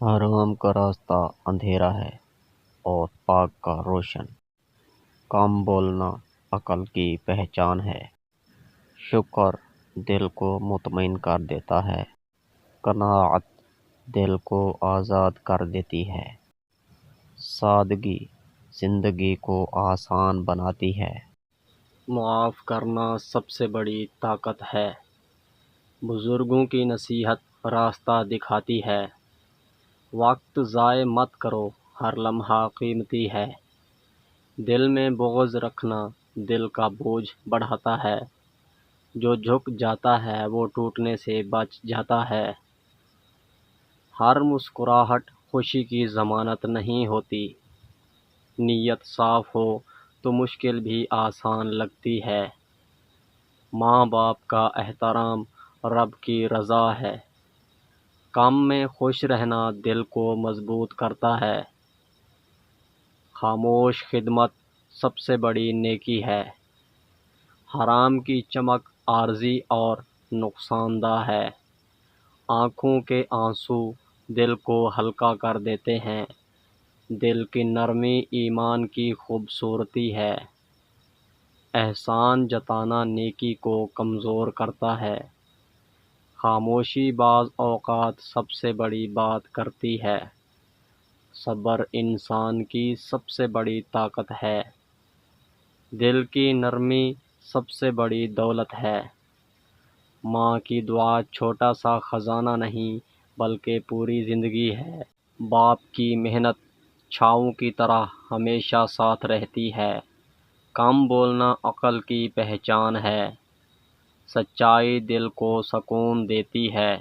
حرام کا راستہ اندھیرا ہے اور پاک کا روشن۔ کم بولنا عقل کی پہچان ہے۔ شکر دل کو مطمئن کر دیتا ہے۔ قناعت دل کو آزاد کر دیتی ہے۔ سادگی زندگی کو آسان بناتی ہے۔ معاف کرنا سب سے بڑی طاقت ہے۔ بزرگوں کی نصیحت راستہ دکھاتی ہے۔ وقت ضائع مت کرو، ہر لمحہ قیمتی ہے۔ دل میں بغض رکھنا دل کا بوجھ بڑھاتا ہے۔ جو جھک جاتا ہے وہ ٹوٹنے سے بچ جاتا ہے۔ ہر مسکراہٹ خوشی کی ضمانت نہیں ہوتی۔ نیت صاف ہو تو مشکل بھی آسان لگتی ہے۔ ماں باپ کا احترام رب کی رضا ہے۔ کام میں خوش رہنا دل کو مضبوط کرتا ہے۔ خاموش خدمت سب سے بڑی نیکی ہے۔ حرام کی چمک عارضی اور نقصان دہ ہے۔ آنکھوں کے آنسو دل کو ہلکا کر دیتے ہیں۔ دل کی نرمی ایمان کی خوبصورتی ہے۔ احسان جتانا نیکی کو کمزور کرتا ہے۔ خاموشی بعض اوقات سب سے بڑی بات کرتی ہے۔ صبر انسان کی سب سے بڑی طاقت ہے۔ دل کی نرمی سب سے بڑی دولت ہے۔ ماں کی دعا چھوٹا سا خزانہ نہیں بلکہ پوری زندگی ہے۔ باپ کی محنت چھاؤں کی طرح ہمیشہ ساتھ رہتی ہے۔ کم بولنا عقل کی پہچان ہے۔ سچائی دل کو سکون دیتی ہے۔